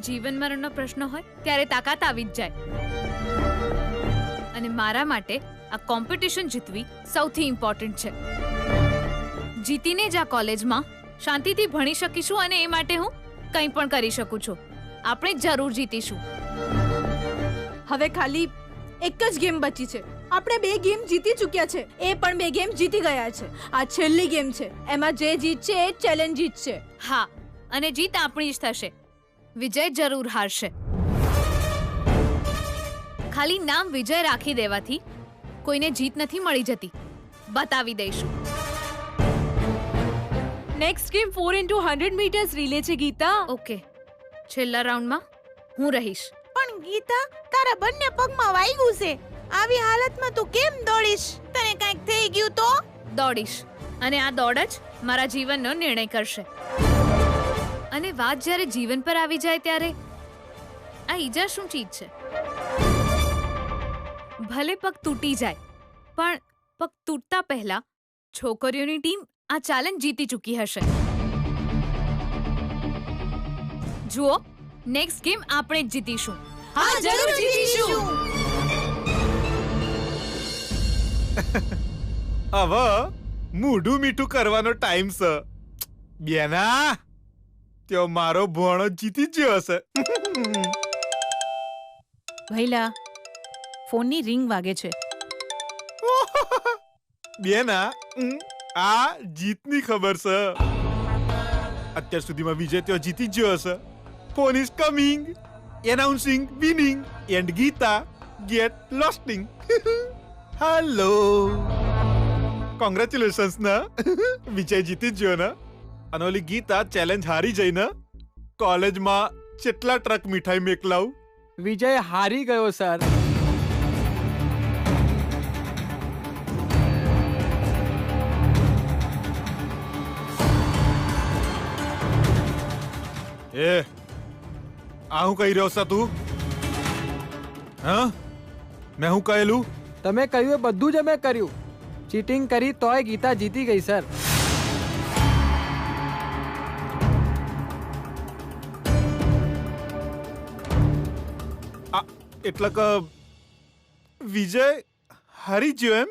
જીવન મરણનો પ્રશ્ન હોય ત્યારે તાકાત આવી જ જાય અને મારા માટે આ કોમ્પિટિશન જીતવી સૌથી ઇમ્પોર્ટન્ટ છે. જીતીને જ આ કોલેજમાં શાંતિથી ભણી શકીશું અને એ માટે હું કંઈ પણ કરી શકું છું. આપણે જરૂર જીતીશું. હવે ખાલી એક જ ગેમ બચી છે. આપણે 2 ગેમ જીતી ચૂક્યા છે, એ પણ 2 ગેમ જીતી ગયા છે. આ છેલ્લી ગેમ છે, એમાં જે જીતશે એ ચેલેન્જ જીતશે. હા, અને જીત આપણી જ થશે. વિજય જરૂર હારશે. ખાલી નામ વિજય રાખી દેવાથી કોઈને જીત નથી મળી જતી. બતાવી દઈશું. Next game 4x100 metres relay છે ગીતા. ઓકે, છેલ્લા રાઉન્ડમાં હું રહીશ. પણ ગીતા, તારા બંને પગમાં વાગ્યું છે. આવી હાલતમાં તું કેમ દોડીશ? તને કંઈક થઈ ગયું તો? દોડીશ, અને આ દોડ જ મારા જીવનનો નિર્ણય કરશે. અને વાત જ્યારે જીવન પર આવી જાય ત્યારે આ ઈજા શું ચીજ છે? ભલે પગ તૂટી જાય, પણ પગ તૂટતા પહેલા છોકરીઓની ટીમ આ ચેલેન્જ જીતી ચૂકી હશે. જુઓ, નેક્સ્ટ ગેમ આપણે જ જીતીશું. હા, જરૂર જીતીશું. હવે મૂઢું મીઠું કરવાનો ટાઈમ છે. બેના, ત્યો મારો ભોણો જીતી જ ગયો હશે. ભઈલા, ફોનની રિંગ વાગે છે. બેના, આ જીતની ખબર છે. અત્યાર સુધીમાં વિજય ત્યો જીતી જ ગયો હશે. Phone is coming, announcing winning and Geeta get losting. Hello, congratulations ના. વિજય જીતી જ ગયો ને. અને ઓલી ગીતા ચેલેન્જ હારી જઈને કોલેજમાં કેટલા ટ્રક મીઠાઈ મેકલાવ. વિજય હારી ગયો સર. એ આ હું કહી રહ્યો છે તું? હા, મેં હું કહેલું? તમે કહ્યું એ બધું જ અમે કર્યું. ચીટિંગ કરી તોય ગીતા જીતી ગઈ સર. એટલે કે વિજય હારી ગયો એમ?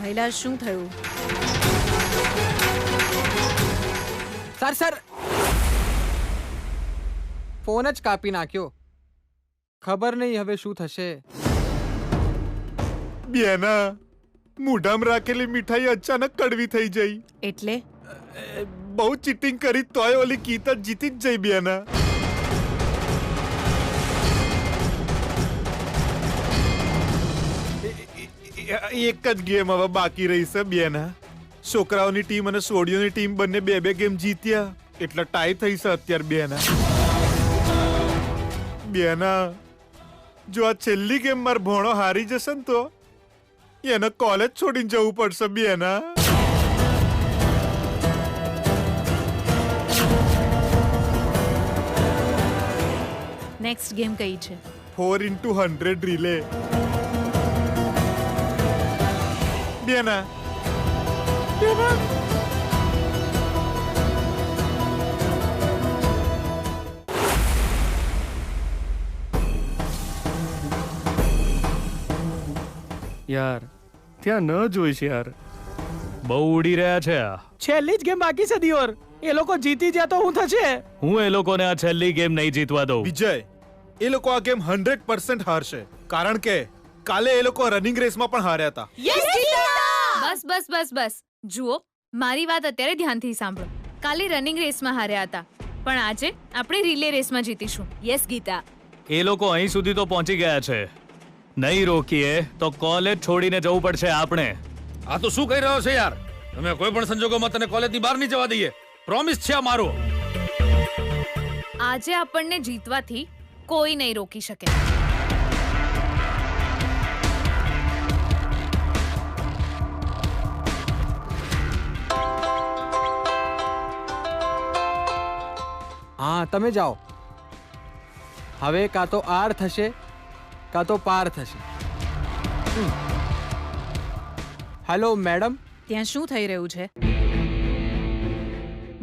ભઈલા, શું થયું? સર સર, ફોન જ કાપી નાખ્યો. ખબર નહીં હવે શું થશે. બેના, મૂઢામાં રાખેલી મીઠાઈ અચાનક કડવી થઈ જઈ. એટલે બહુ ચીટિંગ કરી તોય ઓલી ગીતા જીતી જ જઈ. બેના, એક જ ગેમ હવે બાકી રહી છે. બેના, છોકરાઓની ટીમ અને સોડીઓની ટીમ બંને 2-2 ગેમ જીત્યા એટલે ટાઈ થઈ છે અત્યારે. બેના, જો આ છેલ્લી ગેમ માર ભોણો હારી જશે ને તો એને કોલેજ છોડીને જવું પડશે. બેના, નેક્સ્ટ ગેમ કઈ છે? 4x100 relay. બેના, યાર ત્યાં ન જોઈશ યાર. બહુ ઉડી રહ્યા છે આ. છેલ્લી જ ગેમ બાકી છે દિયોર. એ લોકો જીતી જાય તો હું થશે? હું એ લોકોને આ છેલ્લી ગેમ નહીં જીતવા દઉં. વિજય, એ લોકો આ ગેમ 100% હારશે. કારણ કે કાલે એ લોકો રનિંગ રેસમાં પણ હાર્યા હતા. બસ બસ બસ બસ. જુઓ, મારી વાત અત્યારે ધ્યાનથી સાંભળો. કાલે રનિંગ રેસમાં હાર્યા હતા, પણ આજે આપણે રિલે રેસમાં જીતીશું. યસ ગીતા. એ લોકો અહીં સુધી તો પહોંચી ગયા છે. નહીં રોકીએ તો કોલેજ છોડીને જવું પડશે આપણે. આ તો શું કહી રહ્યો છે યાર? અમે કોઈ પણ સંજોગોમાં તને કોલેજની બહાર નહીં જવા દઈએ. પ્રોમિસ છે અમારો. આજે આપણને જીતવાથી કોઈ નહીં રોકી શકે. હા, તમે જાઓ. હવે કાં તો આર થશે કાં તો પાર થશે. હેલો મેડમ, ત્યાં શું થઈ રહ્યું છે?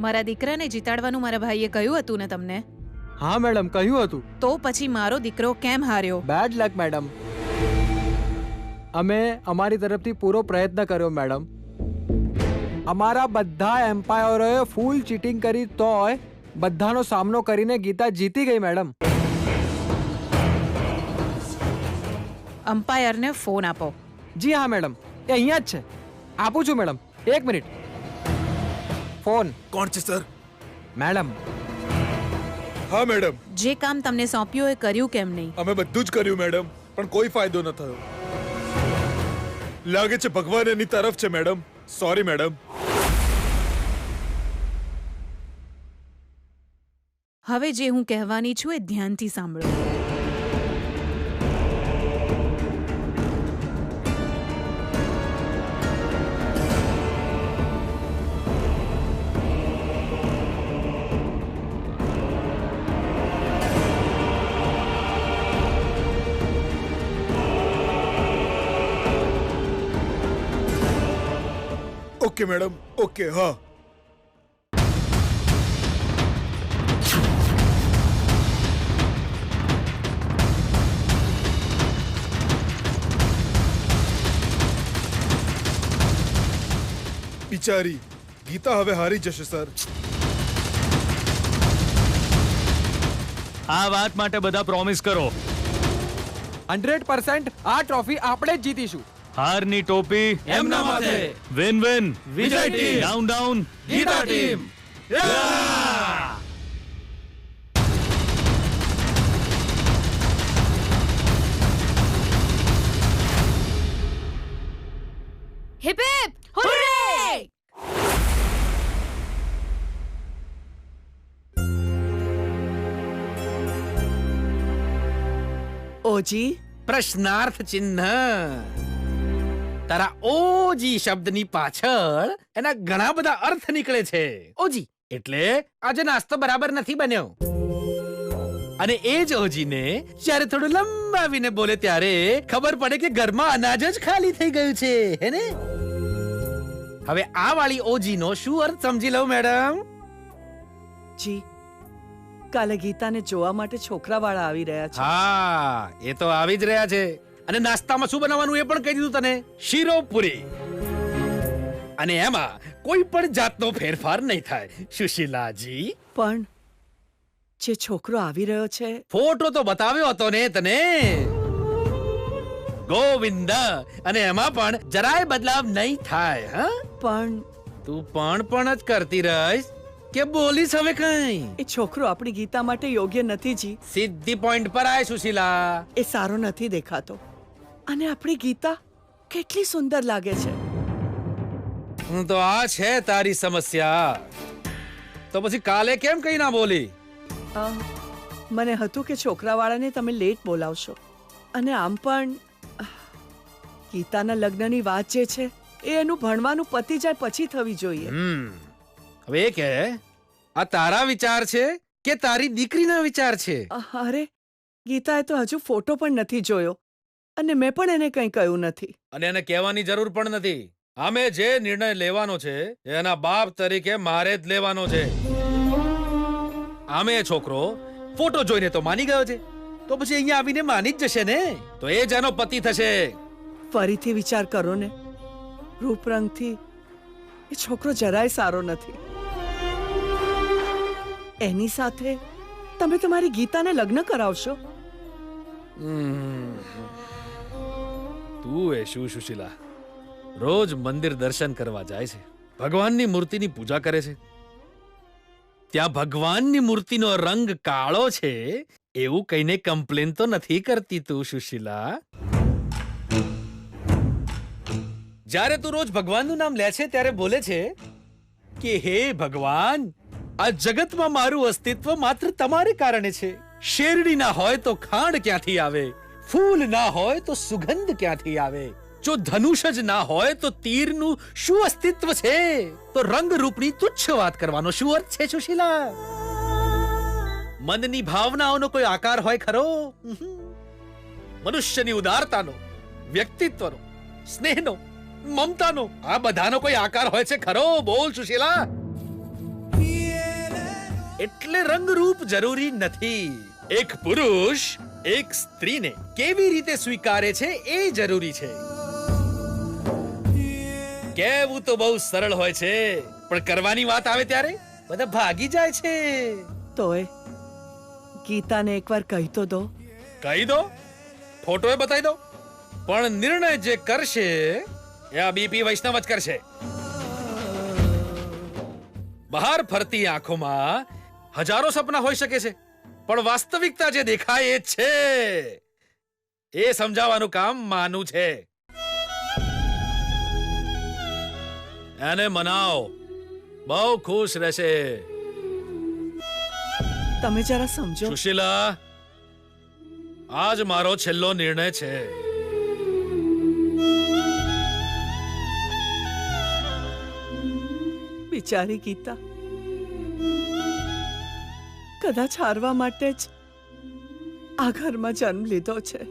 મારા દીકરાને જીતાડવાનું મારા ભાઈએ કહ્યું હતું ને તમને? હા મેડમ, કહ્યું હતું. તો પછી મારો દીકરો કેમ હાર્યો? બેડ લક મેડમ. અમે અમારી તરફથી પૂરો પ્રયત્ન કર્યો મેડમ. અમારા બધા એમ્પાયરોએ ફૂલ ચીટિંગ કરી તોય બધાનો સામનો કરીને ગીતા જીતી ગઈ મેડમ. અમ્પાયરને ફોન આપો. જી હા મેડમ, એ અહીંયા જ છે. આપું છું મેડમ, 1 મિનિટ. ફોન. કોણ છે સર? મેડમ. હા મેડમ, જે કામ તમને સોંપ્યું એ કર્યું કેમ નહીં? અમે બધું જ કર્યું મેડમ, પણ કોઈ ફાયદો ન થયો. લાગે છે ભગવાન એની તરફ છે મેડમ. Sorry madam. હવે જે હું કહેવાની છું એ ધ્યાનથી સાંભળો. Okay madam, okay. હા. બિચારી ગીતા હવે હારી જશે સર. આ વાત માટે બધા પ્રોમિસ કરો. 100% આ ટ્રોફી આપણે જ જીતીશું. હારની ટોપી એમના માથે. Win win Vijay team. Down down Geeta team. Hip hip hurray! ઓજી પ્રશ્નાર્થ ચિહ્ન. તારા ઓજી શબ્દની પાછળ એના ઘણા બધા અર્થ નીકળે છે. ઓજી એટલે આજે નાસ્તો બરાબર નથી બન્યો. અને એ જ ઓજીને જ્યારે થોડું લંબાવીને બોલે ત્યારે ખબર પડે કે ઘરમાં અનાજ જ ખાલી થઈ ગયું છે, હે ને? હવે આ વાળી ઓજીનો શું અર્થ સમજી લઉં મેડમ? જી, કાલે ગીતાને જોવા માટે છોકરાવાળા આવી રહ્યા છે. હા, એ તો આવી જ રહ્યા છે. અને નાસ્તામાં શું બનાવવાનું એ પણ કહી દીધું તને. શીરો પૂરી. અને એમાં કોઈ પણ જાતનો ફેરફાર નહીં થાય, સુશીલાજી. પણ જે છોકરો આવી રહ્યો છે, ફોટો તો બતાવ્યો હતો ને તને. ગોવિંદ. અને એમાં પણ જરાય બદલાવ નહીં થાય. હા, પણ તું પણ જ કરતી રહીશ કે બોલીશ હવે કઈ? એ છોકરો આપણી ગીતા માટે યોગ્ય નથી જી. સીધી પોઈન્ટ પર આય સુશીલા. એ સારો નથી દેખાતો. અને આપણી ગીતા કેટલી સુંદર લાગે છે. તો આ છે તારી સમસ્યા. તો પછી કાલે કેમ કઈ ના બોલી? મને હતું કે છોકરાવાળાને તમે લેટ બોલાવશો. અને આમ પણ ગીતાના લગ્નની વાત જે છે એ એનું ભણવાનું પતી જાય પછી થવી જોઈએ. હવે એ કે આ તારા વિચાર છે કે તારી દીકરીના વિચાર છે? અરે, ગીતાએ તો હજુ ફોટો પણ નથી જોયો અને મેં પણ એને કંઈ કહ્યું નથી. અને એને કહેવાની જરૂર પણ નથી. આમે જે નિર્ણય લેવાનો છે એના બાપ તરીકે મારે જ લેવાનો છે. આમે છોકરો ફોટો જોઈને તો માની ગયો છે, તો પછી અહીંયા આવીને માની જ જશે ને. તો એ જ એનો પતિ થશે. ફરીથી વિચાર કરો ને. રૂપરંગથી એ છોકરો જરાય સારો નથી. એની સાથે તમે તમારી ગીતાને લગ્ન કરાવશો? તું એ શું સુશીલા, રોજ મંદિર દર્શન કરવા જાય છે, ભગવાનની મૂર્તિની પૂજા કરે છે. ત્યાં ભગવાનની મૂર્તિનો રંગ કાળો છે એવું કહીને કમ્પ્લેન તો નથી કરતી તું સુશીલા? જ્યારે તું રોજ ભગવાનનું નામ લે છે ત્યારે બોલે છે કે હે ભગવાન, આ જગતમાં મારું અસ્તિત્વ માત્ર તમારે કારણે છે. શેરડી ના હોય તો ખાંડ ક્યાંથી આવે? ફૂલ ના હોય તો સુગંધ ક્યાંથી આવે? જો ધનુષ જ ના હોય તો તીરનું શું અસ્તિત્વ છે? તો રંગરૂપની તુચ્છ વાત કરવાનો શું અર્થ છે સુશીલા? મનની ભાવનાઓનો કોઈ આકાર હોય ખરો? મનુષ્યની ઉદારતાનો, વ્યક્તિત્વનો, સ્નેહનો, મમતાનો. આ બધાનો કોઈ આકાર હોય છે ખરો? બોલ સુશીલા. એટલે રંગરૂપ જરૂરી નથી. એક પુરુષ એક સ્ત્રીને કેવી રીતે સ્વીકારે છે એ જરૂરી છે. કહેવું તો બહુ સરળ હોય છે, પણ કરવાની વાત આવે ત્યારે બધા ભાગી જાય છે. તોય ગીતાને એકવાર કહી તો દો. કહી દો, ફોટોએ બતાવી દો, પણ નિર્ણય જે કરશે એ આ બીપી વૈષ્ણવ જ કરશે. બહાર ફરતી આંખોમાં હજારો સપના હોઈ શકે છે, પણ વાસ્તવિકતા જે દેખાય એ છે એ સમજાવવાનું કામ માનું છે. એને મનાવો, બહુ ખુશ રહેશે. તમે જરા સમજો. સુશીલા, આજ મારો છેલ્લો નિર્ણય છે. બિચારી ગીતા કદાચ હારવા માટે જ આ ઘરમાં જન્મ લીધો છે.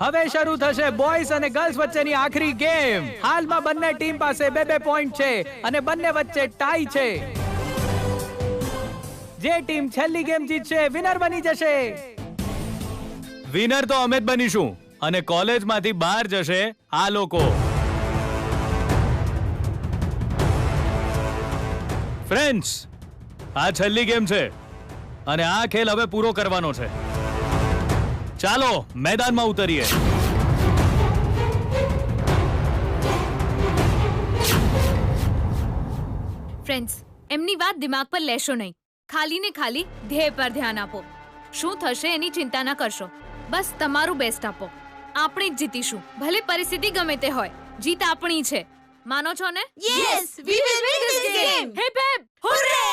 હવે શરૂ થશે બોયઝ અને ગર્લ્સ વચ્ચેની આખરી ગેમ. હાલમાં બંને ટીમ પાસે 2-2 પોઈન્ટ છે અને બંને વચ્ચે ટાઈ છે. જે ટીમ છેલ્લી ગેમ જીતશે વિનર બની જશે. વિનર તો અમે જ બનીશું અને કોલેજમાંથી બહાર જશે આ લોકો. ફ્રેન્ડ્સ, આ છેલ્લી ગેમ છે અને આ ખેલ હવે પૂરો કરવાનો છે. ચાલો મેદાનમાં ઉતરીએ. ફ્રેન્ડ્સ, એમની વાત દિમાગ પર લેશો નહીં. ખાલી ને ખાલી ધ્યેય પર ધ્યાન આપો. શું થશે એની ચિંતા ન કરશો. બસ તમારું બેસ્ટ આપો. આપણે જ જીતીશું, ભલે પરિસ્થિતિ ગમે તે હોય. જીત આપણી છે, માનો છો ને? Yes, we will win this game. Hip hip hurray!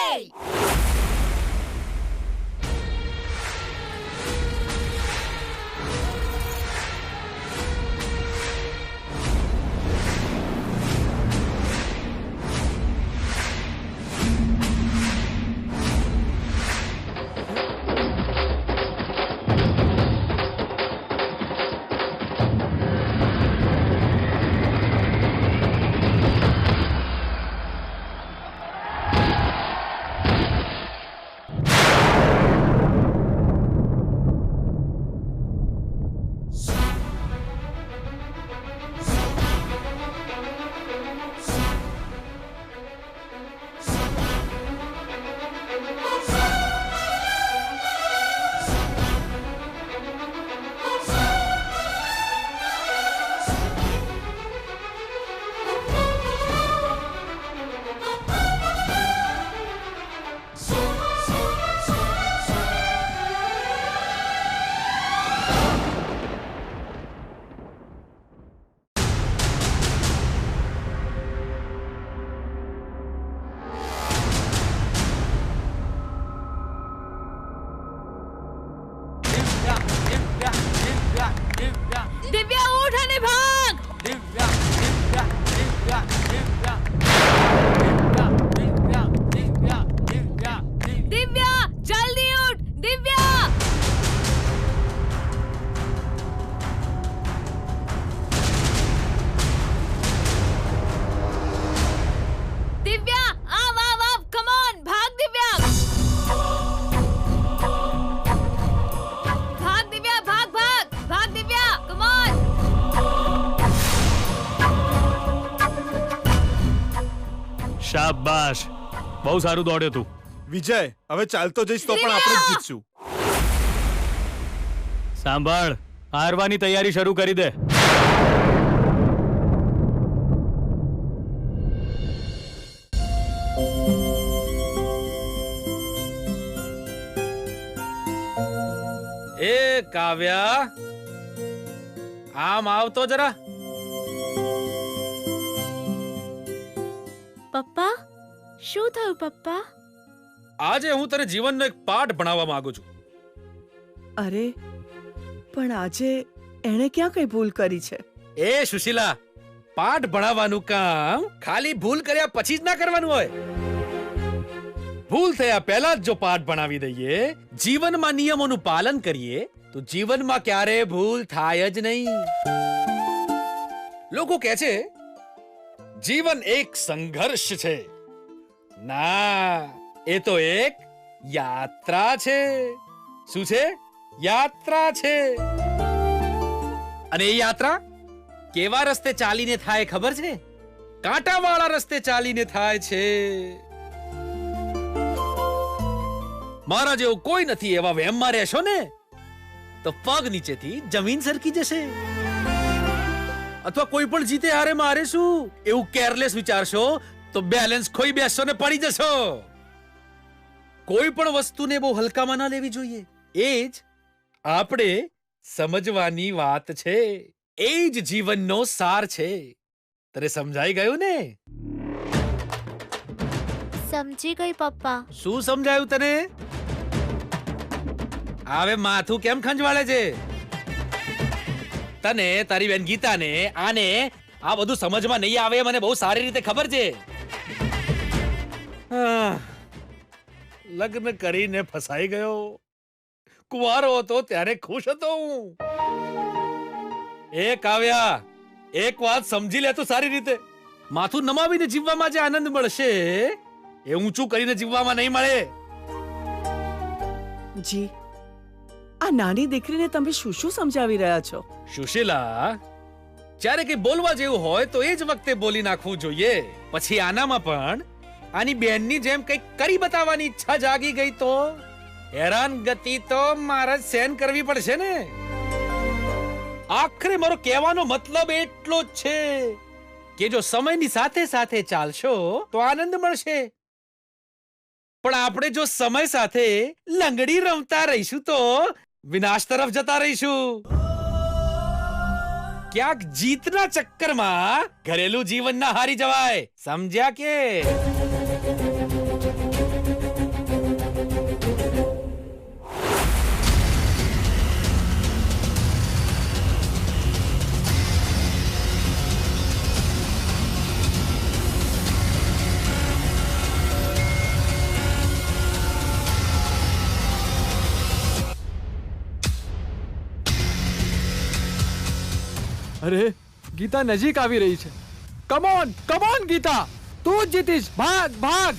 Divya, ઉઠ અને ભાગ! દિવ્યા, જલ્દી ઉઠ! દિવ્યા! દિવ્યા, આવ આવ આવ! કમ ઓન, ભાગ દિવ્યા! ભાગ દિવ્યા, ભાગ ભાગ! ભાગ દિવ્યા, કમ ઓન! શાબાશ, બહુ સારું દોડ્યો તું. વિજય, હવે ચાલતો જઈશ તો પણ આપણે જ જીતશું. સાંભળ, હારવાની તૈયારી શરૂ કરી દે. એ કાવ્યા, આમ આવતો જરા. પપ્પા, શું થયું પપ્પા? આજે હું તને જીવનનો એક પાઠ ભણાવવા માંગુ છું. અરે પણ આજે એણે ક્યાં કઈ ભૂલ કરી છે? એ સુશીલા, પાઠ ભણાવવાનું કામ ખાલી ભૂલ કર્યા પછી જ ના કરવાનું હોય. ભૂલ થયા પહેલા જ જો પાઠ ભણાવી દઈએ, જીવનમાં નિયમોનું પાલન કરીએ, તો જીવનમાં ક્યારે ભૂલ થાય જ નહીં. લોકો કહે છે જીવન એક સંઘર્ષ છે. ના, એ તો એક યાત્રા છે. શું છે? યાત્રા છે. અને એ યાત્રા કેવા રસ્તે ચાલીને થાય ખબર છે? કાંટાવાળા રસ્તે ચાલીને થાય છે. મારા જેવું કોઈ નથી એવા વહેમમાં રહેશો ને તો પગ નીચેથી જમીન સરકી જશે. અથવા કોઈ પણ જીતે હારે મારે શું એવું કેરલેસ વિચારશો તો બેલેન્સ ખોઈ બેસશો ને પડી જશો. કોઈ પણ વસ્તુને બહુ હલકામાં ના લેવી જોઈએ. એ જ આપણે સમજવાની વાત છે. એ જ જીવનનો સાર છે. તને સમજાઈ ગયું ને? સમજી ગઈ પપ્પા. શું સમજાયું તને? હવે માથું કેમ ખંજવાળે છે? તને, તારી બેન ગીતાને, આને આ બધું સમજમાં નહીં આવે મને બહુ સારી રીતે ખબર છે. લગ્ન કરીને ફસાઈ ગયો. કુંવારો હતો ત્યારે ખુશ હતો હું. એ કાવ્યા, એક વાત સમજી લે તું સારી રીતે. માથું નમાવીને જીવવામાં જે આનંદ મળશે એ ઊંચું કરીને જીવવામાં નહીં મળે. જી, આ નાની દીકરીને તમે શું શું સમજાવી રહ્યા છો? સુશીલા, જ્યારે કઈ બોલવા જેવું હોય તો એ જ વખતે બોલી નાખવું જોઈએ. પછી આનામાં પણ આની બેનની જેમ કઈક કરી બતાવવાની ઈચ્છા જાગી ગઈ તો હેરાન ગતિ તો મારે સહન કરવી પડશે ને. આખરે મારો કહેવાનો મતલબ એટલો જ છે કે જો સમયની સાથે સાથે ચાલશો તો આનંદ મળશે. પણ આપણે જો સમય સાથે લંગડી રમતા રહીશું તો વિનાશ તરફ જતા રહીશું. ક્યાંક જીતના ચક્કરમાં ઘરેલું જીવન ના હારી જવાય. સમજ્યા કે? અરે ગીતા નજીક આવી રહી છે. કમ ઓન ગીતા, તું જ જીતીશ. ભાગ ભાગ.